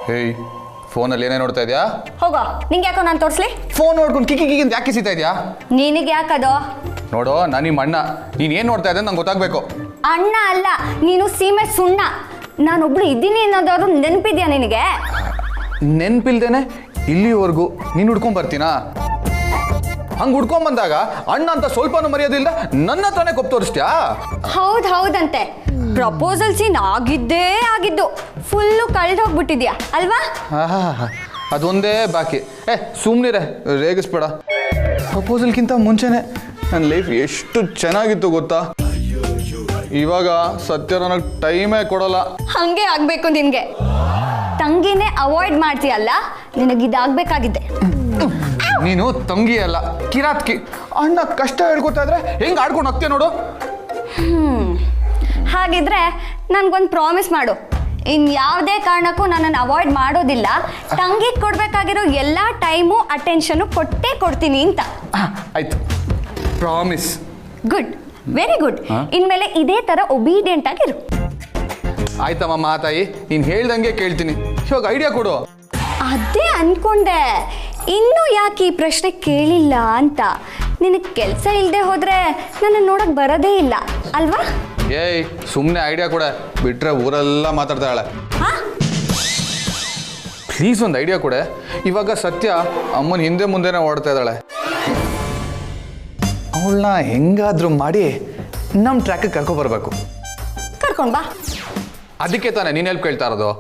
ಹೇಯ್ ಫೋನಲ್ಲಿ ಏನೇ ನೋಡ್ತಾ ಇದೆಯಾ? ಹೋಗೋ, ನಿಂಗೆ ಯಾಕೋ ನಾನು ತೋರಿಸ್ಲಿ? ಫೋನ್ ನೋಡ್ಕೊಂಡು ಕಿಕ್ಕಿ ಯಾಕೆ ಕಿಸಿತಾ ಇದೆಯಾ? ನಿನಗೆ ಯಾಕದು? ನೋಡು, ನಾನು ನಿಮ್ಮ ಅಣ್ಣ. ನೀನು ಏನು ನೋಡ್ತಾ ಇದ್ದೆ ನಂಗೆ ಗೊತ್ತಾಗಬೇಕು. ಅಣ್ಣ ಅಲ್ಲ, ನೀನು ಸೀಮೆ ಸುಣ್ಣ. ನಾನೊಬ್ಳು ಇದ್ದೀನಿ ಅನ್ನೋದಾದ್ರು ನೆನಪಿದ್ಯಾ ನಿನಗೆ? ನೆನಪಿಲ್ದೇನೆ ಇಲ್ಲಿವರೆಗೂ ನೀನು ಹುಡ್ಕೊಂಡ್ ಬರ್ತೀನಾ? ಹಂಗೆ ಹುಡ್ಕೊಂಡ್ ಬಂದಾಗ ಅಣ್ಣ ಅಂತ ಸ್ವಲ್ಪನೂ ಮರ್ಯಾದಿಲ್ಲ ನನ್ನ ಹತ್ರನೇ ಕೊಪ್ಪು ತೋರಿಸ್ತ್ಯಾ? ಹೌದಂತೆ. ಪ್ರಪೋಸಲ್ ಸೀನ್ ಆಗಿದ್ದು ಫುಲ್ಲು ಕಳೆದು ಹೋಗ್ಬಿಟ್ಟಿದ್ಯಾ ಅಲ್ವಾ? ಅದೊಂದೇ ಬಾಕಿ. ಸುಮ್ಮನಿರೆ, ರೇಗಿಸ್ಬೇಡ. ಪ್ರಪೋಸಲ್ಗಿಂತ ಮುಂಚೆನೆ ನನ್ನ ಲೈಫ್ ಎಷ್ಟು ಚೆನ್ನಾಗಿತ್ತು ಗೊತ್ತಾ? ಇವಾಗ ಸತ್ಯ ನನಗೆ ಟೈಮೇ ಕೊಡೋಲ್ಲ. ಹಂಗೆ ಆಗ್ಬೇಕು ನಿನ್ಗೆ. ತಂಗಿನೇ ಅವಾಯ್ಡ್ ಮಾಡ್ತೀಯಲ್ಲ, ನಿನಗಿದಾಗಬೇಕಾಗಿದ್ದೆ. ನೀನು ತಂಗಿ ಅಲ್ಲ, ಕಿರಾತ್ಕಿ. ಅಣ್ಣ ಕಷ್ಟ ಹೇಳ್ಕೊತಾ ಇದ್ರೆ ಹೆಂಗೆ ಆಡ್ಕೊಂಡು ಹೋಗ್ತೀಯ ನೋಡು. ಹಾಗಿದ್ರೆ ನನ್ಗೊಂದು ಪ್ರಾಮಿಸ್ ಮಾಡು, ಇನ್ಯಾವುದೇ ಕಾರಣಕ್ಕೂ ನನ್ನನ್ನು ಅವಾಯ್ಡ್ ಮಾಡೋದಿಲ್ಲ. ತಂಗಿಗೆ ಕೊಡಬೇಕಾಗಿರೋ ಎಲ್ಲ ಟೈಮು ಅಟೆನ್ಷನು ಕೊಟ್ಟೇ ಕೊಡ್ತೀನಿ ಅಂತ. ಆಯ್ತು, ಪ್ರಾಮಿಸ್. Good, very good. ಇನ್ಮೇಲೆ ಇದೇ ಥರ ಒಬೀಡಿಯಂಟ್ ಆಗಿರು. ಆಯ್ತಮ್ಮ ಮಾತಾಯಿ, ನೀನು ಹೇಳ್ದಂಗೆ ಕೇಳ್ತೀನಿ. ಇವಾಗ ಐಡಿಯಾ ಕೊಡು. ಅದೇ ಅನ್ಕೊಂಡೆ, ಇನ್ನೂ ಯಾಕೆ ಈ ಪ್ರಶ್ನೆ ಕೇಳಿಲ್ಲ ಅಂತ. ನಿನಗೆ ಕೆಲಸ ಇಲ್ಲದೆ ಹೋದ್ರೆ ನನ್ನ ನೋಡಕ್ ಬರೋದೇ ಇಲ್ಲ ಅಲ್ವಾ? ಏಯ್, ಸುಮ್ಮನೆ ಐಡಿಯಾ ಕೊಡ, ಬಿಟ್ರೆ ಊರೆಲ್ಲ ಮಾತಾಡ್ತಾಳೆ. ಪ್ಲೀಸ್ ಒಂದು ಐಡಿಯಾ ಕೊಡೆ. ಇವಾಗ ಸತ್ಯ ಅಮ್ಮನ ಹಿಂದೆ ಮುಂದೆನೇ ಓಡ್ತಾ ಇದ್ದಾಳೆ. ಅವಳನ್ನ ಹೆಂಗಾದ್ರೂ ಮಾಡಿ ನಮ್ಮ ಟ್ರ್ಯಾಕಿಗೆ ಕರ್ಕೊಬರ್ಬೇಕು. ಕರ್ಕೊಂಡ್ ಬಾ. ಅದಕ್ಕೆ ತಾನೇ ನೀನು ಹೆಲ್ಪ್ ಕೇಳ್ತಾ ಇರೋದು.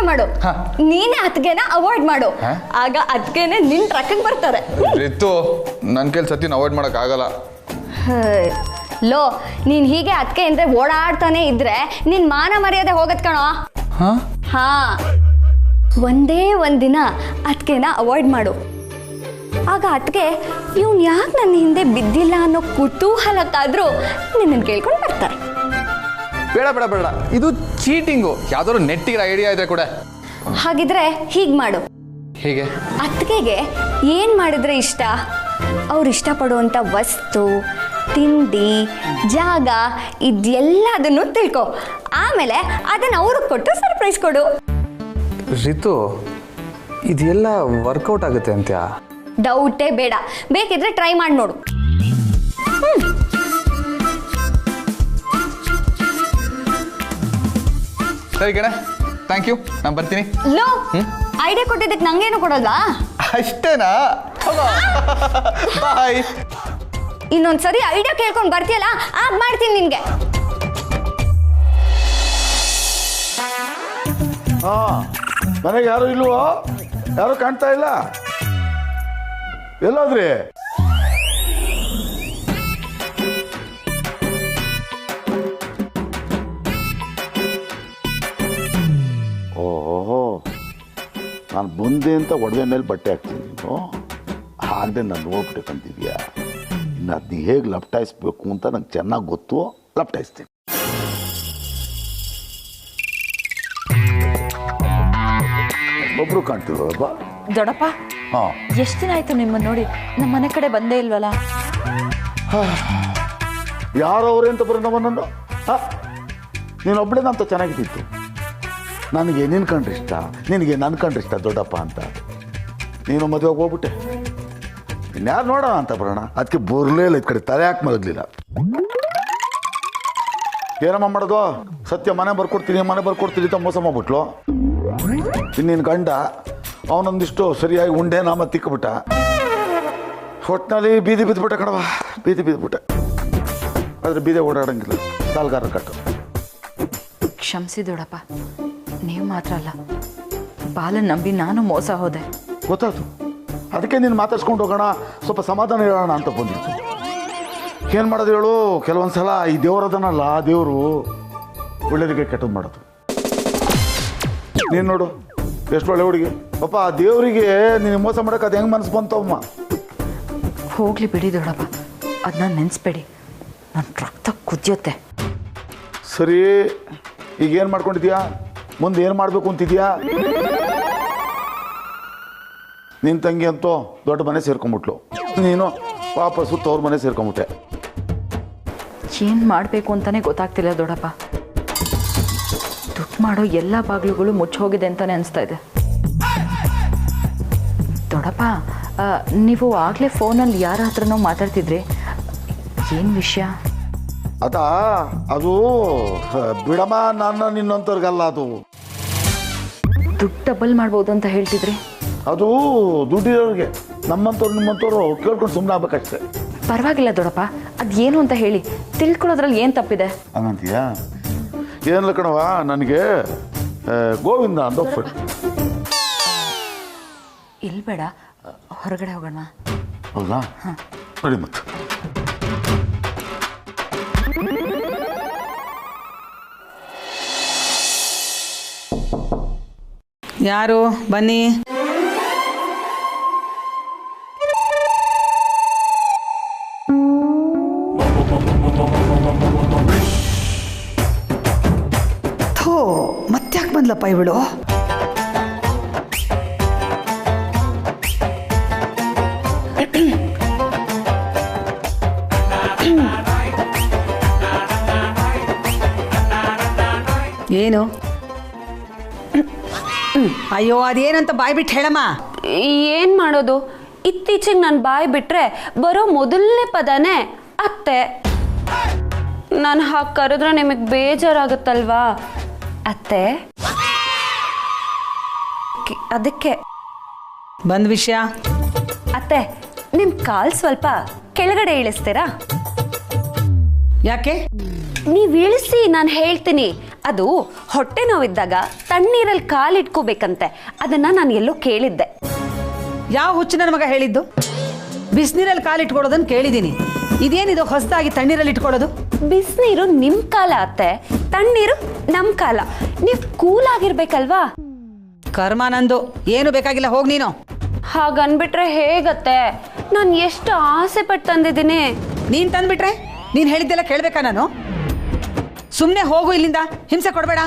ಮಾಡು, ನೀನೇ ಅತ್ಗೆನ ಅವಾಯ್ಡ್ ಮಾಡು. ಆಗ ಅತ್ಗೆನೆ ನಿನ್ ಟ್ರಕ್ಕಿಗೆ ಬರ್ತಾರೆ. ರಿತು, ನನ್ನ ಕೈಲಿ ಸತ್ಯನ ಅವಾಯ್ಡ್ ಮಾಡಕ್ ಆಗಲ್ಲ. ಲೋ, ನೀನ್ ಹೀಗೆ ಅತ್ಗೆ ಅಂದ್ರೆ ಓಡಾಡ್ತಾನೆ ಇದ್ರೆ ನಿನ್ ಮಾನ ಮರ್ಯಾದೆ ಹೋಗತ್ ಕಣೋ. ಹಾ, ಒಂದೇ ಒಂದಿನ ಅತ್ಗೆನ ಅವಾಯ್ಡ್ ಮಾಡು. ಆಗ ಅತ್ಗೆ ಇವ್ನು ಯಾಕೆ ನನ್ನ ಹಿಂದೆ ಬಿದ್ದಿಲ್ಲ ಅನ್ನೋ ಕುತೂಹಲಕ್ಕಾದ್ರೂ ನಿನ್ನ ಕೇಳ್ಕೊಂಡು ಬರ್ತಾರೆ. ಬೇಡ ಬೇಡ ಬೇಡ, ಇದು ಚೀಟಿಂಗು. ಯಾವ್ದಾದ್ರು ನೆಟ್ಟಿಗೆ ಐಡಿಯಾ ಇದ್ರೆ ಕೂಡ. ಹಾಗಿದ್ರೆ ಹೀಗ್ ಮಾಡು. ಹೇಗೆ? ಅತ್ತಿಗೆಗೆ ಏನ್ ಮಾಡಿದ್ರೆ ಇಷ್ಟ, ಅವ್ರು ಇಷ್ಟಪಡುವಂತ ವಸ್ತು, ತಿಂಡಿ, ಜಾಗ ಇದೆಲ್ಲದನ್ನು ತಿಳ್ಕೊ. ಆಮೇಲೆ ಅದನ್ನ ಅವ್ರಿಗೆ ಕೊಟ್ಟು ಸರ್ಪ್ರೈಸ್ ಕೊಡು. ರಿತು, ಇದೆಲ್ಲ ವರ್ಕೌಟ್ ಆಗುತ್ತೆ ಅಂತ? ಡೌಟೇ ಬೇಡ, ಬೇಕಿದ್ರೆ ಟ್ರೈ ಮಾಡಿ ನೋಡು. ಸರಿ ಕಣೆ, ಥ್ಯಾಂಕ್ ಯು, ನಾನು ಬರ್ತೀನಿ. ಲೋ, ಐಡಿಯಾ ಕೊಟ್ಟಿದ್ದಕ್ಕೆ ನಂಗೇನು ಕೊಡೋದಾ? ಅಷ್ಟೇನಾ? ಬಾಯ್. ಇನ್ನೊಂದ್ಸರಿ ಐಡಿಯಾ ಕೇಳ್ಕೊಂಡು ಬರ್ತೀಯಲ್ಲ, ಆಗ ಮಾಡ್ತೀನಿ ನಿನ್ಗೆ. ಮನೆಗೆ ಯಾರು ಇಲ್ವೋ? ಯಾರು ಕಾಣ್ತಾ ಇಲ್ಲ? ಎಲ್ಲೋದ್ರಿ? ಓಹೋ, ನಾನು ಬಂದೆ ಅಂತ ಒಡವೆ ಮೇಲೆ ಬಟ್ಟೆ ಹಾಕ್ತೀನಿ. ನೀನು ಹಾಗೆ ನಾನು ನೋಡ್ಬಿಟ್ಟಂತಿದ್ಯಾ? ಇನ್ನು ಅದನ್ನ ಹೇಗೆ ಲಪ್ಟಾಯಿಸ್ಬೇಕು ಅಂತ ನಂಗೆ ಚೆನ್ನಾಗಿ ಗೊತ್ತು. ಲಪ್ಟಾಯಿಸ್ತೀನಿ. ಒಬ್ರು ಕಾಣ್ತಿರೋದಪ್ಪ. ದೊಡ್ಡಪ್ಪ, ಎಷ್ಟು ದಿನ ಆಯ್ತು ನಿಮ್ಮನ್ನು ನೋಡಿ? ನಮ್ಮ ಮನೆ ಕಡೆ ಬಂದೇ ಇಲ್ವಲ್ಲ? ಯಾರವ್ರೆ ಅಂತ ಬರೋ ನಮ್ಮನ್ನು? ನೀನೊಬ್ಬಳೇ ಅಂತ ಚೆನ್ನಾಗಿದ್ದಿತ್ತು. ನನಗೆ ನಿನ್ನ ಕಂಡ್ರೆ ಇಷ್ಟ, ನಿನಗೆ ನನ್ನ ಕಂಡ್ರೆ ಇಷ್ಟ ದೊಡ್ಡಪ್ಪ ಅಂತ. ನೀನು ಮದುವೆಗೆ ಹೋಗ್ಬಿಟ್ಟೆ. ಇನ್ಯಾರು ನೋಡೋಣ ಅಂತ ಬರೋಣ. ಅದಕ್ಕೆ ಬರಲೇ ಇಲ್ಲ, ಈ ಕಡೆ ತಲೆ ಹಾಕಿ ಮಲಗಲಿಲ್ಲ. ಏನಮ್ಮ ಮಾಡೋದು? ಸತ್ಯ ಮನೆ ಬರ್ಕೊಡ್ತೀನಿ ಅಂತ ಮೋಸ ಮಾಡ್ಬಿಟ್ಲು. ಇನ್ನೇನು ಗಂಡ ಅವನೊಂದಿಷ್ಟು ಸರಿಯಾಗಿ ಉಂಡೆ ನಾಮ ತಿಕ್ಬಿಟ್ಟ. ಒಟ್ಟಿನಲ್ಲಿ ಬೀದಿ ಬಿದ್ದುಬಿಟ್ಟೆ ಕಣವ, ಬೀದಿ ಬಿದ್ದುಬಿಟ್ಟೆ. ಆದರೆ ಬೀದಿ ಓಡಾಡಂಗಿಲ್ಲ, ಸಾಲ್ಗಾರ ಕಟ್ಟು. ಕ್ಷಮಿಸಿ ದೊಡ್ಡಪ್ಪ, ನೀವು ಮಾತ್ರ ಅಲ್ಲ, ಬಾಲನ್ ನಂಬಿ ನಾನು ಮೋಸ ಹೋದೆ. ಗೊತ್ತಾಯ್ತು, ಅದಕ್ಕೆ ನೀನು ಮಾತಾಡ್ಸ್ಕೊಂಡು ಹೋಗೋಣ, ಸ್ವಲ್ಪ ಸಮಾಧಾನ ಹೇಳೋಣ ಅಂತ ಬಂದಿತ್ತು. ಏನು ಮಾಡೋದು ಹೇಳು? ಕೆಲವೊಂದು ಸಲ ಈ ದೇವರದನಲ್ಲ, ದೇವರು ಒಳ್ಳೇದಕ್ಕೆ ಕೆಟ್ಟದ್ದು ಮಾಡೋದು. ನೀನು ನೋಡು, ಎಷ್ಟು ಒಳ್ಳೆ ಹುಡುಗಿ ಪಾಪ. ಆ ದೇವರಿಗೆ ನೀನು ಮೋಸ ಮಾಡೋಕೆ ಅದು ಹೆಂಗೆ ಮನಸ್ಸು ಬಂತವಮ್ಮ. ಹೋಗ್ಲಿ ಬಿಡಿ ದೊಡ್ಡಪ್ಪ, ಅದನ್ನ ನೆನೆಸ್ಬೇಡಿ, ನನ್ನ ರಕ್ತ ಕುದಿಯುತ್ತೆ. ಸರಿ, ಈಗೇನು ಮಾಡ್ಕೊಂಡಿದ್ಯಾ? ಮುಂದೆ ಏನು ಮಾಡಬೇಕು ಅಂತಿದ್ಯಾ? ನಿನ್ನ ತಂಗಿ ಅಂತೂ ದೊಡ್ಡ ಮನೆ ಸೇರ್ಕೊಂಬಿಟ್ಲು, ನೀನು ವಾಪಸ್ಸು ತವ್ರ ಮನೆ ಸೇರ್ಕೊಂಬಿಟ್ಟೆ. ಏನು ಮಾಡಬೇಕು ಅಂತಲೇ ಗೊತ್ತಾಗ್ತಿಲ್ಲ ದೊಡ್ಡಪ್ಪ. ದುಡ್ಡು ಮಾಡೋ ಎಲ್ಲ ಬಾಗಿಲುಗಳು ಮುಚ್ಚೋಗಿದೆ ಅಂತಲೇ ಅನಿಸ್ತಾ ಇದೆ. ದೊಡ್ಡಪ್ಪ, ನೀವು ಆಗಲೇ ಫೋನಲ್ಲಿ ಯಾರ ಹತ್ರನೋ ಮಾತಾಡ್ತಿದ್ರಿ, ಏನು ವಿಷಯ? ಅದು ಬಿಡಮ್ಮ, ನನ್ನ ನಿನ್ನಂತವ್ರಿಗಲ್ಲ. ಅದು ದುಡ್ಡು ಡಬಲ್ ಮಾಡ್ಬೋದು ಅಂತ ಹೇಳ್ತಿದ್ರಿ. ಅದು ದುಡ್ಡಿರೋರಿಗೆ, ನಮ್ಮಂಥವ್ರು ನಿಮ್ಮಂಥವ್ರು ಕೇಳ್ಕೊಂಡು ಸುಮ್ಮನೆ ಆಗ್ಬೇಕಷ್ಟೆ. ಪರವಾಗಿಲ್ಲ ದೊಡ್ಡಪ್ಪ, ಅದು ಏನು ಅಂತ ಹೇಳಿ, ತಿಳ್ಕೊಳ್ಳೋದ್ರಲ್ಲಿ ಏನು ತಪ್ಪಿದೆ? ಹಂಗಂತೀಯಾ? ಏನಿಲ್ಲ ಕಣವ, ನನಗೆ ಗೋವಿಂದ ಅಂತ ಫ್ರೆಂಡ್. ಇಲ್ಲಿ ಬೇಡ, ಹೊರಗಡೆ ಹೋಗೋಣ. ಹೌದಾ? ನೋಡಿ ಮತ್ತೆ. ಯಾರು? ಬನ್ನಿ. ಥೋ, ಮತ್ತ್ಯಾಕೆ ಬಂದ್ಲಪ್ಪ ಇವಳು? ಏನು? ಅಯ್ಯೋ, ಅದೇನಂತ ಬಾಯ್ ಬಿಟ್ಟು ಹೇಳಮ್ಮ. ಏನ್ ಮಾಡೋದು, ಇತ್ತೀಚೆಗೆ ನಾನು ಬಾಯಿ ಬಿಟ್ರೆ ಬರೋ ಮೊದಲನೇ ಪದನೇ ಅತ್ತೆ. ನಾನು ಹಾಗೆ ಕರೆದ್ರೆ ನಿಮಗೆ ಬೇಜಾರಾಗುತ್ತಲ್ವಾ ಅತ್ತೆ, ಅದಕ್ಕೆ. ಬಂದ್ ವಿಷಯ? ಅತ್ತೆ, ನಿಮ್ ಕಾಲ್ ಸ್ವಲ್ಪ ಕೆಳಗಡೆ ಇಳಿಸ್ತೀರಾ? ಯಾಕೆ? ನೀವ್ ಇಳಿಸಿ, ನಾನು ಹೇಳ್ತೀನಿ. ಅದು ಹೊಟ್ಟೆ ನೋವಿದ್ದಾಗ ತಣ್ಣೀರಲ್ಲಿ ಕಾಲಿಟ್ಕೋಬೇಕಂತೆ, ಅದನ್ನ ನಾನು ಎಲ್ಲೋ ಕೇಳಿದ್ದೆ. ಯಾವ ಹುಚ್ಚು ನನ್ನ ಮಗ ಹೇಳಿದ್ದು? ಬಿಸಿನೀರಲ್ಲಿ ಕಾಲಿಟ್ಕೊಳ್ಳೋದನ್ನು ಕೇಳಿದ್ದೀನಿ. ಇದೇನಿದು ಹೊಸದಾಗಿ ತಣ್ಣೀರಲ್ಲಿ ಇಟ್ಕೊಳ್ಳೋದು? ಬಿಸಿನೀರು ನಿಮ್ ಕಾಲ ಅತ್ತೆ, ತಣ್ಣೀರು ನಮ್ ಕಾಲ. ನೀವ್ ಕೂಲ್ ಆಗಿರ್ಬೇಕಲ್ವಾ? ಕರ್ಮ ನಂದು, ಏನು ಬೇಕಾಗಿಲ್ಲ, ಹೋಗ್ ನೀನು. ಹಾಗನ್ಬಿಟ್ರೆ ಹೇಗತ್ತೆ? ನಾನು ಎಷ್ಟು ಆಸೆ ಪಟ್ಟು ತಂದಿದ್ದೀನಿ. ನೀನ್ ತಂದ್ಬಿಟ್ರೆ ನೀನ್ ಹೇಳಿದ್ದೆಲ್ಲ ಕೇಳ್ಬೇಕಾ ನಾನು? ಸುಮ್ಮನೆ ಹೋಗು ಇಲ್ಲಿಂದ, ಹಿಂಸೆ ಕೊಡಬೇಡ.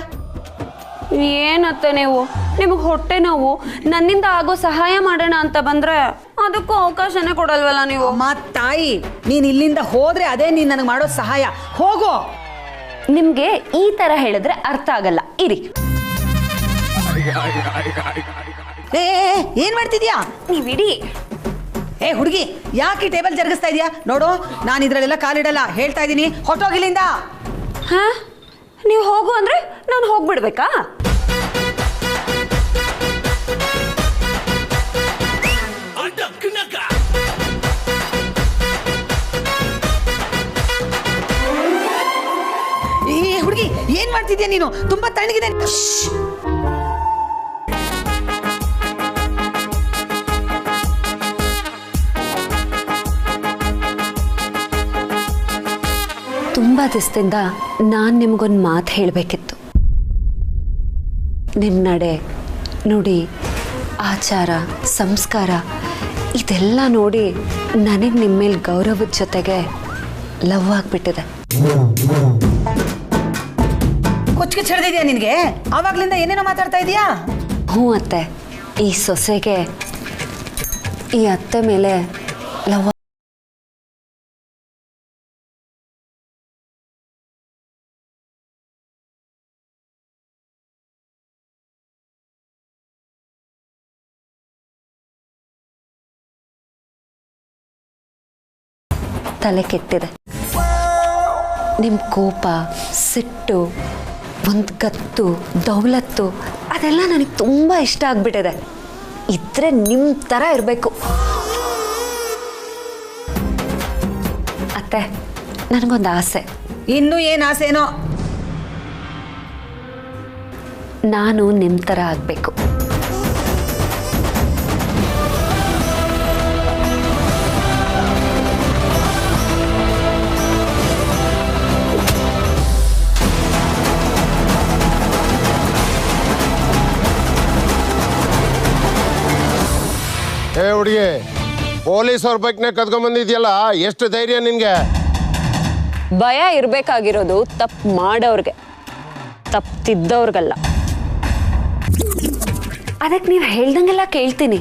ಏನತ್ತೆ ನೀವು, ನಿಮಗೆ ಹೊಟ್ಟೆ ನೋವು, ನನ್ನಿಂದ ಆಗೋ ಸಹಾಯ ಮಾಡೋಣ ಅಂತ ಬಂದ್ರೆ ಅದಕ್ಕೂ ಅವಕಾಶನೇ ಕೊಡಲ್ವಲ್ಲ ನೀವು? ಅಮ್ಮ ತಾಯಿ, ನೀನ್ ಇಲ್ಲಿಂದ ಹೋದ್ರೆ ಅದೇ ನೀನ್ ನನಗೆ ಮಾಡೋ ಸಹಾಯ. ಹೋಗು. ನಿಮ್ಗೆ ಈ ತರ ಹೇಳಿದ್ರೆ ಅರ್ಥ ಆಗಲ್ಲ, ಇರಿ. ಏ, ಏನ್ ಮಾಡ್ತಿದ್ಯಾ? ನೀವಿಡಿ. ಏ ಹುಡುಗಿ, ಯಾಕೆ ಟೇಬಲ್ ಜರುಗಿಸ್ತಾ ಇದೀಯಾ? ನೋಡು, ನಾನು ಇದ್ರಲ್ಲೆಲ್ಲ ಕಾಲಿಡಲ್ಲ, ಹೇಳ್ತಾ ಇದ್ದೀನಿ, ಹೊಟ್ಟೋಗಿಲ್ಲಿಂದ. ಹಾ, ನೀವು ಹೋಗು ಅಂದ್ರೆ ನಾನು ಹೋಗ್ಬಿಡ್ಬೇಕಾ? ಏ ಹುಡುಗಿ, ಏನ್ ಮಾಡ್ತಿದ್ಯಾ ನೀನು? ತುಂಬಾ ತಣ್ಣಗಿದೆ. ತುಂಬ ದಿವಸದಿಂದ ನಾನು ನಿಮಗೊಂದು ಮಾತು ಹೇಳಬೇಕಿತ್ತು. ನಿಮ್ಮ ನಡೆ ನುಡಿ, ಆಚಾರ, ಸಂಸ್ಕಾರ ಇದೆಲ್ಲ ನೋಡಿ ನನಗೆ ನಿಮ್ಮ ಮೇಲೆ ಗೌರವದ ಜೊತೆಗೆ ಲವ್ ಆಗಿಬಿಟ್ಟಿದೆ. ಕೊಚ್ಚಿಗೆ ಚೆಡ್ದಿದ್ಯಾ ನಿನಗೆ? ಆವಾಗ್ಲಿಂದ ಏನೇನೋ ಮಾತಾಡ್ತಾ ಇದೀಯಾ? ಹ್ಞೂ ಅತ್ತೆ, ಈ ಸೊಸೆಗೆ ಈ ಅತ್ತೆ ಮೇಲೆ ಲವ್. ತಲೆ ಕೆಟ್ಟಿದೆ. ನಿಮ್ಮ ಕೋಪ, ಸಿಟ್ಟು, ಒಂದು ಗತ್ತು, ದೌಲತ್ತು ಅದೆಲ್ಲ ನನಗೆ ತುಂಬ ಇಷ್ಟ ಆಗ್ಬಿಟ್ಟಿದೆ. ಇದ್ರೆ ನಿಮ್ಮ ಥರ ಇರಬೇಕು ಅತ್ತೆ. ನನಗೊಂದು ಆಸೆ. ಇನ್ನೂ ಏನು ಆಸೆನೋ? ನಾನು ನಿಮ್ಮ ಥರ ಆಗಬೇಕು. ಏ ಹುಡುಗಿ, ಪೊಲೀಸ್ ಅವ್ರ ಬೈಕ್ನ ಕದ್ಕೊಂಡ್ಬಂದಿದ್ಯಲ್ಲ, ಎಷ್ಟು ಧೈರ್ಯ ನಿನ್ಗೆ? ಭಯ ಇರಬೇಕಾಗಿರೋದು ತಪ್ಪು ಮಾಡೋರ್ಗೆ, ತಪ್ಪು ತಿದ್ದವ್ರಿಗಲ್ಲ. ಅದಕ್ಕೆ ನೀವು ಹೇಳ್ದಂಗೆಲ್ಲ ಕೇಳ್ತೀನಿ.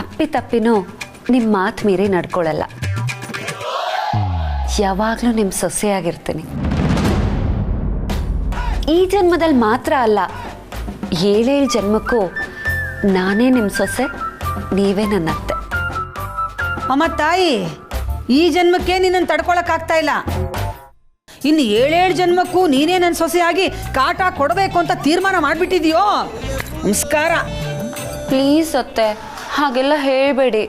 ಅಪ್ಪಿ ತಪ್ಪಿನೂ ನಿಮ್ಮ ಮಾತು ಮೀರಿ ನಡ್ಕೊಳ್ಳಲ್ಲ. ಯಾವಾಗಲೂ ನಿಮ್ಮ ಸೊಸೆಯಾಗಿರ್ತೀನಿ. ಈ ಜನ್ಮದಲ್ಲಿ ಮಾತ್ರ ಅಲ್ಲ, 7 ಜನ್ಮಕ್ಕೂ ನಾನೇ ನಿಮ್ಮ ಸೊಸೆ, ನೀವೇ ನನ್ನ ಅತ್ತೆ. ಅಮ್ಮ ತಾಯಿ, ಈ ಜನ್ಮಕ್ಕೆ ನಿನ್ನನ್ನು ತಡ್ಕೊಳಕ್ಕಾಗ್ತಾ ಇಲ್ಲ. ಇನ್ನು 7 ಜನ್ಮಕ್ಕೂ ನೀನೇ ನನ್ನ ಸೊಸೆಯಾಗಿ ಕಾಟ ಕೊಡಬೇಕು ಅಂತ ತೀರ್ಮಾನ ಮಾಡಿಬಿಟ್ಟಿದ್ಯೋ? ನಮಸ್ಕಾರ. ಪ್ಲೀಸ್ ಅತ್ತೆ, ಹಾಗೆಲ್ಲ ಹೇಳಬೇಡಿ.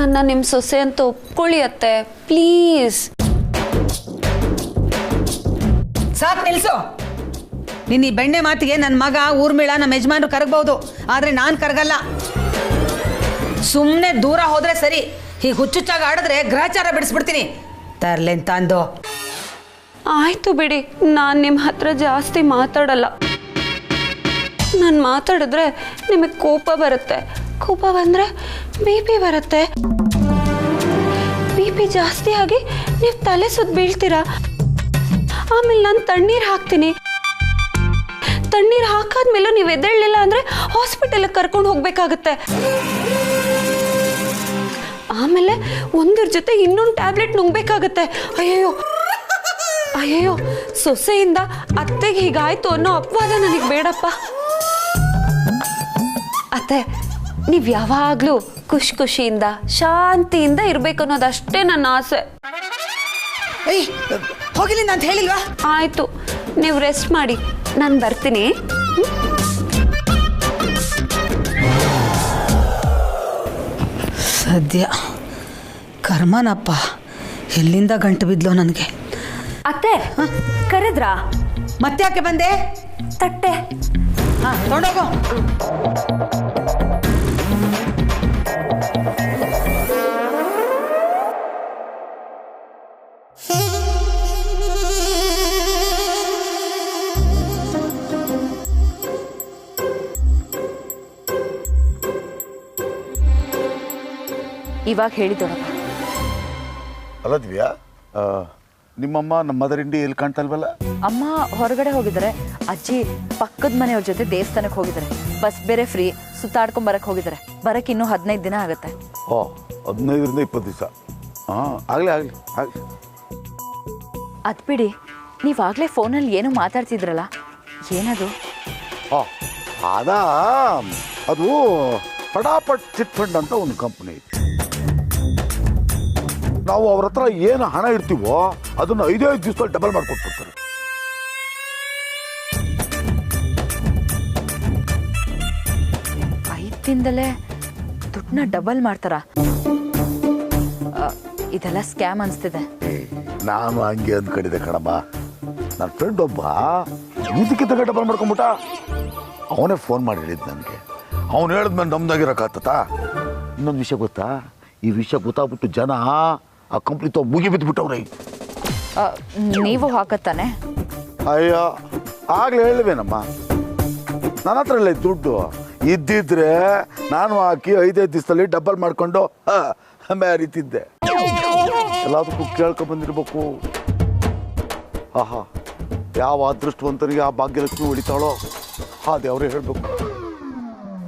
ನನ್ನ ನಿಮ್ಮ ಸೊಸೆ ಅಂತ ಒಪ್ಕೊಳ್ಳಿ ಅತ್ತೆ, ಪ್ಲೀಸ್. ಸಾಕು, ನಿಲ್ಸು. ನಿನ್ನ ಈ ಬೆಣ್ಣೆ ಮಾತಿಗೆ ನನ್ನ ಮಗ, ಊರ್ಮಿಳ, ನಮ್ಮ ಯಜಮಾನ್ರು ಕರಗಬಹುದು, ಆದರೆ ನಾನು ಕರಗಲ್ಲ. ಸುಮ್ಮನೆ ದೂರ ಹೋದ್ರೆ ಸರಿ. ಹೀಗೆ ಹುಚ್ಚುಚ್ಚಾಗಿ ಆಡಿದ್ರೆ ಗ್ರಹಚಾರ ಬಿಡಿಸ್ಬಿಡ್ತೀನಿ. ತರ್ಲೆಂತ ಅಂದು. ಆಯ್ತು ಬಿಡಿ, ನಾನು ನಿಮ್ಮ ಹತ್ರ ಜಾಸ್ತಿ ಮಾತಾಡಲ್ಲ. ನಾನು ಮಾತಾಡಿದ್ರೆ ನಿಮಗೆ ಕೋಪ ಬರುತ್ತೆ, ಕೋಪ ಬಂದರೆ BP ಬರುತ್ತೆ. BP ಜಾಸ್ತಿ ಆಗಿ ನೀವು ತಲೆ ಸುತ್ತ ಬೀಳ್ತೀರಾ. ಆಮೇಲೆ ನಾನು ತಣ್ಣೀರು ಹಾಕ್ತೀನಿ. ತಣ್ಣೀರು ಹಾಕಾದ್ಮೇಲೂ ನೀವು ಎದ್ದೇಳಲಿಲ್ಲ ಅಂದರೆ ಹಾಸ್ಪಿಟಲ್ಗೆ ಕರ್ಕೊಂಡು ಹೋಗ್ಬೇಕಾಗತ್ತೆ. ಆಮೇಲೆ ಒಂದ್ರ ಜೊತೆ ಇನ್ನೊಂದು ಟ್ಯಾಬ್ಲೆಟ್ ನುಂಗ್ಬೇಕಾಗತ್ತೆ. ಅಯ್ಯಯ್ಯೋ ಅಯ್ಯಯ್ಯೋ, ಸೊಸೆಯಿಂದ ಅತ್ತೆಗೆ ಹೀಗಾಯ್ತು ಅನ್ನೋ ಅಪವಾದ ನನಗೆ ಬೇಡಪ್ಪ. ಅತ್ತೆ, ನೀವು ಯಾವಾಗಲೂ ಖುಷಿಯಿಂದ ಶಾಂತಿಯಿಂದ ಇರಬೇಕು ಅನ್ನೋದಷ್ಟೇ ನನ್ನ ಆಸೆ. ಏಯ್, ಹೋಗಿಲ್ಲ ಅಂತ ಹೇಳಿಲ್ವಾ? ಆಯಿತು, ನೀವು ರೆಸ್ಟ್ ಮಾಡಿ, ನಾನು ಬರ್ತೀನಿ. ಸದ್ಯ ಕರ್ಮನಪ್ಪ, ಎಲ್ಲಿಂದ ಗಂಟು ಬಿದ್ಲೋ ನನಗೆ. ಅತ್ತೆ, ಕರೆದ್ರಾ? ಮತ್ತೆ ಯಾಕೆ ಬಂದೆ? ತಟ್ಟೆ. ಹಾಂ, ತೊಗೊಂಡೋಗು. ಇವಾಗ ಹೇಳಿ ದೊಡ್ಡಪ್ಪ. ಅಲ್ಲ ದಿವ್ಯಾ, ನಿಮ್ಮಮ್ಮ ನಮ್ಮ ಮದರ್ ಇಂಡಿ ಎಲ್ಲಿ ಕಾಣ್ತಲ್ವಲ್ಲ? ಅಮ್ಮ ಹೊರಗಡೆ ಹೋಗಿದ್ದಾರೆ, ಅಜ್ಜಿ ಪಕ್ಕದ ಮನೆಯವ್ರ ಜೊತೆ ದೇವಸ್ಥಾನಕ್ಕೆ ಹೋಗಿದ್ದಾರೆ. ಬಸ್ ಬೇರೆ ಫ್ರೀ, ಸುತ್ತಾಡ್ಕೊಂಬರಕ್ಕೆ ಹೋಗಿದ್ದಾರೆ. ಬರಕ್ಕೆ ಇನ್ನೂ 15 ದಿನ ಆಗುತ್ತೆ. ಓ, 15ರಿಂದ 20 ದಿವಸ. ಹಾಂ, ಆಗಲಿ. ಅದು ಬಿಡಿ, ನೀವಾಗಲೇ ಫೋನಲ್ಲಿ ಏನೋ ಮಾತಾಡ್ತಿದ್ರಲ್ಲ, ಏನದು? ಓ, ಅದು ಪಟಾಪಟ್ ಚಿಟ್ ಫಂಡ್ ಅಂತ ಒಂದು ಕಂಪ್ನಿ ಐತಿ. ನಾವು ಅವ್ರ ಹತ್ರ ಏನು ಹಣ ಇರ್ತೀವೋ ಅದನ್ನು 5 ದಿವಸದಲ್ಲಿ ಡಬಲ್ ಮಾಡಿಕೊಟ್ಬಿಡ್ತಾರೆ. ದಿನದಲ್ಲೇ ದುಡ್ಡನ್ನ ಡಬಲ್ ಮಾಡ್ತಾರ? ಇದೆಲ್ಲ ಸ್ಕ್ಯಾಮ್ ಅನಿಸ್ತಿದೆ. ನಾನು ಹಂಗೆ ಅಂದ್ಕೊಂಡಿದ್ದೆ ಕಣಮ್ಮ. ನನ್ನ ಫ್ರೆಂಡ್ ಒಬ್ಬ ಇದಕ್ಕಿದ್ದಾಗ ಡಬಲ್ ಮಾಡ್ಕೊಂಬಿಟ್ಟ. ಅವನೇ ಫೋನ್ ಮಾಡಿ ಹೇಳಿದ್ದು ನನಗೆ. ಅವನು ಹೇಳಿದ್ಮೇಲೆ ನಮ್ದಾಗಿರೋಕ್ಕಾಗ್ತತ. ಇನ್ನೊಂದು ವಿಷಯ ಗೊತ್ತಾ? ಈ ವಿಷಯ ಗೊತ್ತಾಗ್ಬಿಟ್ಟು ಜನ ಆ ಕಂಪ್ನಿ ತೋ ಮುಗಿ ಬಿದ್ದುಬಿಟ್ಟವ್ರೆ. ನೀವು ಹಾಕತ್ತಾನೆ? ಅಯ್ಯೋ, ಆಗ್ಲೇ ಹೇಳಿವೇನಮ್ಮ, ನನ್ನ ಹತ್ರ ಇಲ್ಲ ದುಡ್ಡು. ಇದ್ದಿದ್ರೆ ನಾನು ಹಾಕಿ 5 ದಿವಸದಲ್ಲಿ ಡಬಲ್ ಮಾಡ್ಕೊಂಡು ಮ್ಯಾರಿತಿದ್ದೆ. ಎಲ್ಲದಕ್ಕೂ ಕೇಳ್ಕೊ ಬಂದಿರ್ಬೇಕು. ಆಹಾ, ಯಾವ ಅದೃಷ್ಟವಂತನಿಗೆ ಆ ಭಾಗ್ಯಲಕ್ಷ್ಮಿ ಹೊಡಿತಾಳೋ ಆ ದೇವ್ರೇ ಹೇಳ್ಬೇಕು.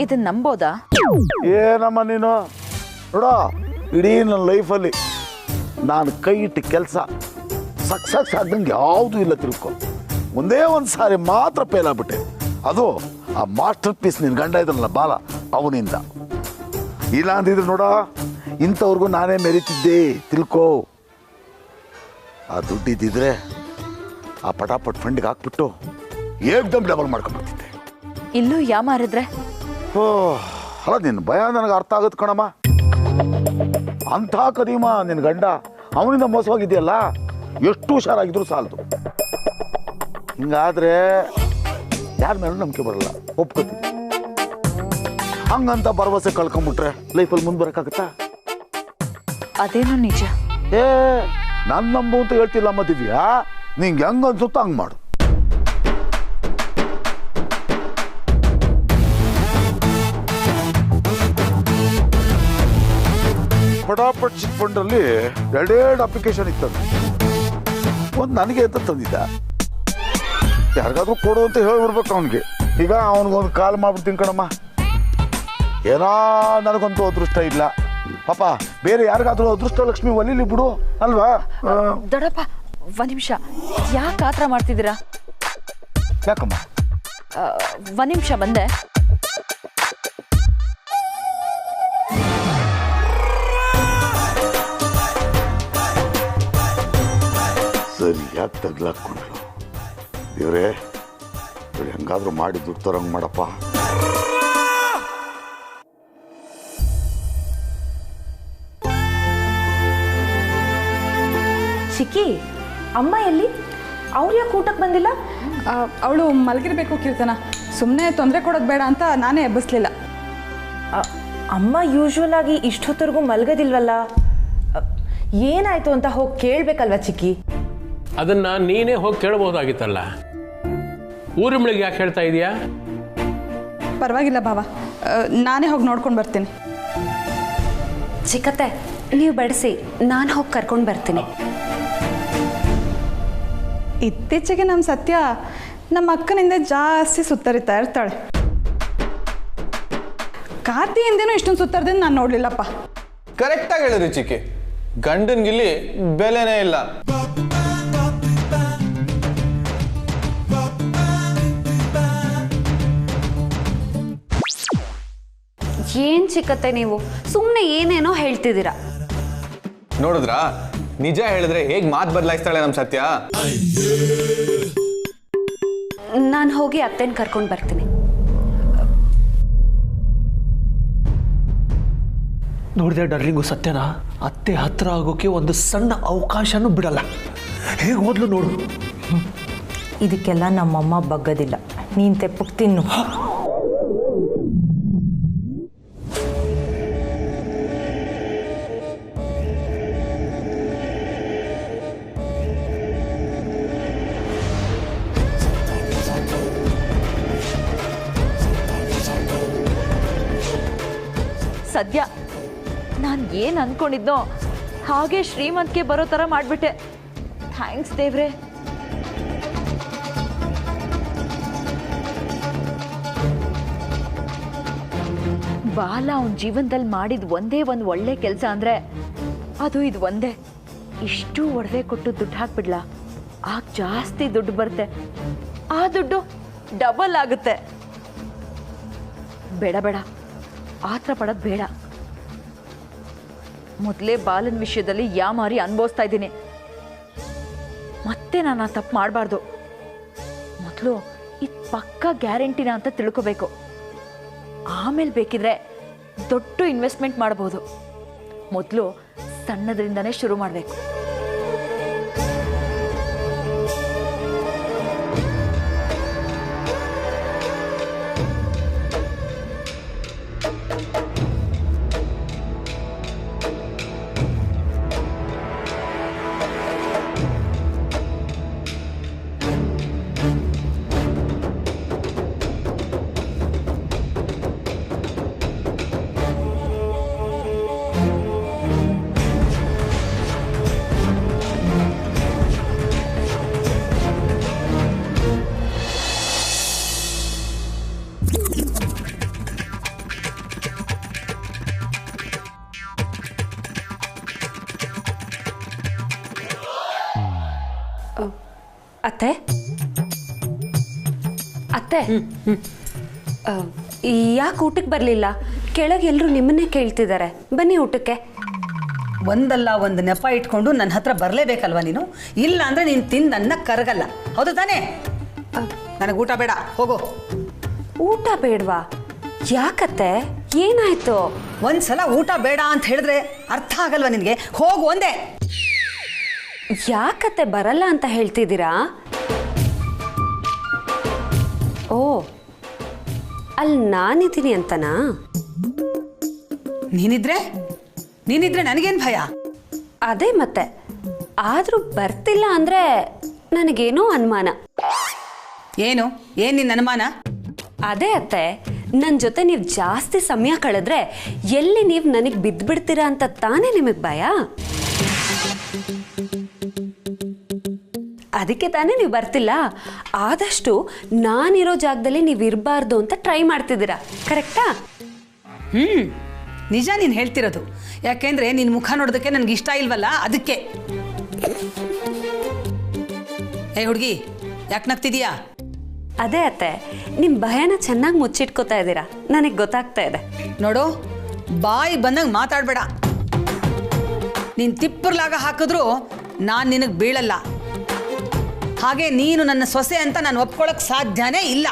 ಇದನ್ನ ನಂಬೋದಾ? ಏನಮ್ಮ ನೀನು ನೋಡ, ಇಡೀ ನನ್ನ ಲೈಫಲ್ಲಿ ನಾನು ಕೈ ಇಟ್ಟು ಕೆಲಸ ಸಕ್ಸಸ್ ಆದಂಗೆ ಯಾವುದೂ ಇಲ್ಲ ತಿಳ್ಕೊ. ಒಂದೇ ಒಂದು ಸಾರಿ ಮಾತ್ರ ಫೇಲ್ ಆಗ್ಬಿಟ್ಟೆ. ಅದು ಆ ಮಾಸ್ಟರ್ ಪೀಸ್ ನಿನ್ನ ಗಂಡ ಇದ್ರಲ್ಲ ಬಾಲ, ಅವನಿಂದ. ಇಲ್ಲ ಅಂದಿದ್ರು ನೋಡ, ಇಂಥವ್ರಿಗೂ ನಾನೇ ಮೆರೀತಿದ್ದೆ ತಿಳ್ಕೊ. ಆ ದುಡ್ಡಿದ್ದಿದ್ರೆ ಆ ಪಟಾಪಟ್ ಫಂಡಿಗೆ ಹಾಕ್ಬಿಟ್ಟು ಏಕ್ದಮ್ ಡಬಲ್ ಮಾಡ್ಕೊಂಡ್ಬಿಡ್ತಿದ್ದೆ. ಇಲ್ಲೂ ಯಾಮಾರಿದ್ರೆ? ಓ, ಅಲ್ಲ, ನಿನ್ನ ಭಯ ನನಗೆ ಅರ್ಥ ಆಗುತ್ತೆ ಕಣಮ್ಮ. ಅಂಥ ಕದೀಮ ನಿನ್ನ ಗಂಡ, ಅವನಿಂದ ಮೋಸವಾಗಿದೆಯಲ್ಲ, ಎಷ್ಟು ಹುಷಾರಾಗಿದ್ರು ಸಾಲದು. ಹಿಂಗಾದ್ರೆ ಯಾರ ಮೇಲೂ ನಂಬಿಕೆ ಬರಲ್ಲ, ಒಪ್ಕೋತೀನಿ. ಹಂಗಂತ ಭರವಸೆ ಕಳ್ಕೊಂಬಿಟ್ರೆ ಲೈಫಲ್ಲಿ ಮುಂದೆ ಬರೋಕ್ಕಾಗತ್ತಾ? ಅದೇನು ನಿಜ. ನಾನು ನಂಬು ಅಂತ ಹೇಳ್ತಿಲ್ಲಮ್ಮ ದಿವ್ಯಾ, ನಿಂಗೆ ಹೆಂಗೆ ಅನ್ಸುತ್ತೋ ಹಂಗೆ ಮಾಡು. ಫಟಾಫಟ್ ಚಿಟ್ ಫಂಡಲ್ಲಿ ಎರಡೆರಡು ಅಪ್ಲಿಕೇಶನ್ ಇತ್ತಂತೆ. ಒಂದು ನನಗೆ ಅಂತ ತಂದಿದ್ದ, ಯಾರಿಗಾದ್ರೂ ಕೊಡು ಅಂತ ಹೇಳ್ಬಿಡ್ಬೇಕು ಅವನಿಗೆ. ಈಗ ಅವನಿಗೊಂದು ಕಾಲ್ ಮಾಡ್ಬಿಡ್ತೀನಿ ಕಣಮ್ಮ. ಏನೋ ನನಗಂತೂ ಅದೃಷ್ಟ ಇಲ್ಲ ಪಾಪ, ಬೇರೆ ಯಾರಿಗಾದ್ರೂ ಅದೃಷ್ಟ ಲಕ್ಷ್ಮಿ ಒಲಿಲಿ ಬಿಡು ಅಲ್ವಾ? ದೊಡ್ಡಪ್ಪ ಒಂದ್ ನಿಮಿಷ, ಯಾಕೆ ಆತರ ಮಾಡ್ತಿದ್ದೀರಾ? ಯಾಕಮ್ಮ? ಒಂದ್ ನಿಮಿಷ ಬಂದೆ. ಸರಿಯಾಗಿ ತಗ್ಲಾಕೊಂಡ್ರು. ದೇವ್ರೇ, ಇವ್ರು ಹೆಂಗಾದ್ರೂ ಮಾಡಿ ದುಡ್ಡು ತರಂಗ್ ಮಾಡಪ್ಪ. ಚಿಕ್ಕಿ, ಅಮ್ಮ ಎಲ್ಲಿ? ಅವ್ರು ಯಾಕೆ ಊಟಕ್ಕೆ ಬಂದಿಲ್ಲ? ಅವಳು ಮಲಗಿರ್ಬೇಕು ಕೀರ್ತನ, ಸುಮ್ಮನೆ ತೊಂದರೆ ಕೊಡೋದು ಬೇಡ ಅಂತ ನಾನೇ ಎಬ್ಬಿಸ್ಲಿಲ್ಲ. ಅಮ್ಮ ಯೂಶ್ವಲ್ ಆಗಿ ಇಷ್ಟೊತ್ತವರೆಗೂ ಮಲಗೋದಿಲ್ವಲ್ಲ, ಏನಾಯ್ತು ಅಂತ ಹೋಗಿ ಕೇಳಬೇಕಲ್ವ ಚಿಕ್ಕಿ? ಅದನ್ನ ನೀನೇ ಹೋಗಿ ಕೇಳಬಹುದಾಗಿತ್ತಲ್ಲ. ಊರಿಮಳಿಗೆ ಯಾಕೆ ಹೇಳ್ತಾ ಇದೀಯಾ? ಪರವಾಗಿಲ್ಲ ಭಾವ, ನಾನೇ ಹೋಗಿ ನೋಡ್ಕೊಂಡು ಬರ್ತೀನಿ. ಚಿಕ್ಕತ್ತೆ, ನೀವು ಬಡಿಸಿ, ನಾನು ಹೋಗಿ ಕರ್ಕೊಂಡು ಬರ್ತೀನಿ. ಇತ್ತೀಚೆಗೆ ನಮ್ಮ ಸತ್ಯ ನಮ್ಮ ಅಕ್ಕನಿಂದ ಜಾಸ್ತಿ ಸುತ್ತರಿತಾ ಇರ್ತಾಳೆ. ಕಾರ್ತಿ ಹಿಂದೇನೂ ಇಷ್ಟೊಂದು ಸುತ್ತರ್ದಿಂದ ನಾನು ನೋಡ್ಲಿಲ್ಲಪ್ಪ. ಕರೆಕ್ಟಾಗಿ ಹೇಳಿದ್ರಿ ಚಿಕ್ಕಿ, ಗಂಡನ್ಗಿಲ್ಲಿ ಬೆಲೆನೇ ಇಲ್ಲ. ಏನ್ ಚಿಕ್ಕತ್ತೆ ನೀವು ಸುಮ್ಮನೆ ಏನೇನೋ ಹೇಳ್ತಿದ್ದೀರಾ. ನೋಡಿದ್ರಾ, ನಿಜ ಹೇಳಿದ್ರೆ ಹೇಗ್ ಮಾತು ಬದಲಾಯಿಸ್ತಾಳೆ ನಮ್ ಸತ್ಯ. ನಾನು ಹೋಗಿ ಅತ್ತೆನ ಕರ್ಕೊಂಡು ಬರ್ತೀನಿ. ನೋಡಿದೆ ಡರ್ಲಿಂಗು, ಸತ್ಯನ ಅತ್ತೆ ಹತ್ರ ಆಗೋಕೆ ಒಂದು ಸಣ್ಣ ಅವಕಾಶನೂ ಬಿಡಲ್ಲ. ಹೇಗೆ ಹೋದ್ಲು ನೋಡು. ಇದಕ್ಕೆಲ್ಲ ನಮ್ಮಮ್ಮ ಬಗ್ಗದಿಲ್ಲ, ನೀನು ತೆಪ್ಪಕ್ಕೆ ತಿನ್ನು. ಸದ್ಯ ನಾನು ಏನು ಅಂದ್ಕೊಂಡಿದ್ನೋ ಹಾಗೆ ಶ್ರೀಮಂತಿಗೆ ಬರೋ ಥರ ಮಾಡಿಬಿಟ್ಟೆ. ಥ್ಯಾಂಕ್ಸ್ ದೇವ್ರೆ. ಬಾಲ ಅವನ ಜೀವನದಲ್ಲಿ ಮಾಡಿದ ಒಂದೇ ಒಂದು ಒಳ್ಳೆ ಕೆಲಸ ಅಂದರೆ ಅದು ಇದು ಒಂದೇ. ಇಷ್ಟು ಒಡವೆ ಕೊಟ್ಟು ದುಡ್ಡು ಹಾಕ್ಬಿಡ್ಲಾ, ಆಗ ಜಾಸ್ತಿ ದುಡ್ಡು ಬರುತ್ತೆ, ಆ ದುಡ್ಡು ಡಬಲ್ ಆಗುತ್ತೆ. ಬೇಡ ಬೇಡ, ಆತರ ಪಡೋದು ಬೇಡ. ಮೊದಲೇ ಬಾಲನ ವಿಷಯದಲ್ಲಿ ಯಾಮಾರಿ ಅನುಭವಿಸ್ತಾ ಇದ್ದೀನಿ. ಮತ್ತೆ ನಾನು ಆ ತಪ್ಪು ಮಾಡಬಾರ್ದು. ಮೊದಲು ಇದು ಪಕ್ಕಾ ಗ್ಯಾರಂಟಿನ ಅಂತ ತಿಳ್ಕೋಬೇಕು. ಆಮೇಲೆ ಬೇಕಿದ್ರೆ ದೊಡ್ಡ ಇನ್ವೆಸ್ಟ್ಮೆಂಟ್ ಮಾಡಬಹುದು. ಮೊದಲು ಸಣ್ಣದ್ರಿಂದನೇ ಶುರು ಮಾಡಬೇಕು. ಅತ್ತೆ ಅತ್ತೆ, ಯಾಕೆ ಊಟಕ್ಕೆ ಬರಲಿಲ್ಲ? ಕೆಳಗೆ ಎಲ್ಲರೂ ನಿಮ್ಮನ್ನೇ ಕೇಳ್ತಿದ್ದಾರೆ, ಬನ್ನಿ ಊಟಕ್ಕೆ. ಒಂದಲ್ಲ ಒಂದು ನೆಪ ಇಟ್ಕೊಂಡು ನನ್ನ ಹತ್ರ ಬರಲೇಬೇಕಲ್ವ ನೀನು? ಇಲ್ಲ ಅಂದ್ರೆ ನೀನು ತಿಂದು ನನ್ನ ಕರಗಲ್ಲ, ಹೌದು ತಾನೇ? ನನಗೆ ಊಟ ಬೇಡ, ಹೋಗು. ಊಟ ಬೇಡವಾ? ಯಾಕತ್ತೆ, ಏನಾಯ್ತು? ಒಂದ್ಸಲ ಊಟ ಬೇಡ ಅಂತ ಹೇಳಿದ್ರೆ ಅರ್ಥ ಆಗಲ್ವಾ ನಿನಗೆ? ಹೋಗು ಒಂದೇ. ಯಾಕತ್ತೆ ಬರಲ್ಲ ಅಂತ ಹೇಳ್ತಿದ್ದೀರಾ? ಓ, ಅಲ್ಲಿ ನಾನಿದ್ದೀನಿ ಅಂತನಾ? ನೀನಿದ್ರೆ ನನಗೇನು ಭಯ? ಅದೇ ಮತ್ತೆ, ಆದ್ರೂ ಬರ್ತಿಲ್ಲ ಅಂದ್ರೆ ನನಗೇನೋ ಅನುಮಾನ. ಏನು ನಿನ್ನ ಅನುಮಾನ? ಅದೇ ಅತ್ತೆ, ನನ್ನ ಜೊತೆ ನೀವು ಜಾಸ್ತಿ ಸಮಯ ಕಳೆದ್ರೆ ಎಲ್ಲಿ ನೀವು ನನಗೆ ಬಿದ್ದುಬಿಡ್ತೀರಾ ಅಂತ ತಾನೇ ನಿಮಗೆ ಭಯ. ಅದಕ್ಕೆ ತಾನೇ ನೀವು ಬರ್ತಿಲ್ಲ. ಆದಷ್ಟು ನಾನಿರೋ ಜಾಗದಲ್ಲಿ ನೀವು ಇರಬಾರ್ದು ಅಂತ ಟ್ರೈ ಮಾಡ್ತಿದ್ದೀರಾ, ಕರೆಕ್ಟಾ? ನಿಜ ನೀನು ಹೇಳ್ತಿರೋದು. ಯಾಕೆಂದ್ರೆ ನಿನ್ನ ಮುಖ ನೋಡೋದಕ್ಕೆ ನನಗೆ ಇಷ್ಟ ಇಲ್ವಲ್ಲ, ಅದಕ್ಕೆ. ಏ ಹುಡುಗಿ, ಯಾಕೆ ನಗ್ತಿದೀಯಾ? ಅದೇ ಅತ್ತೆ, ನಿಮ್ಮ ಭಯನ ಚೆನ್ನಾಗಿ ಮುಚ್ಚಿಟ್ಕೋತಾ ಇದ್ದೀರಾ, ನನಗೆ ಗೊತ್ತಾಗ್ತಾ ಇದೆ. ನೋಡು, ಬಾಯಿ ಬಂದಂಗೆ ಮಾತಾಡಬೇಡ. ನೀನು ತಿಪ್ಪರ್ಲಾಗ ಹಾಕಿದ್ರು ನಾನು ನಿನಗೆ ಬೀಳಲ್ಲ. ಹಾಗೆ ನೀನು ನನ್ನ ಸೊಸೆ ಅಂತ ನಾನು ಒಪ್ಕೊಳ್ಳೋಕೆ ಸಾಧ್ಯನೇ ಇಲ್ಲ.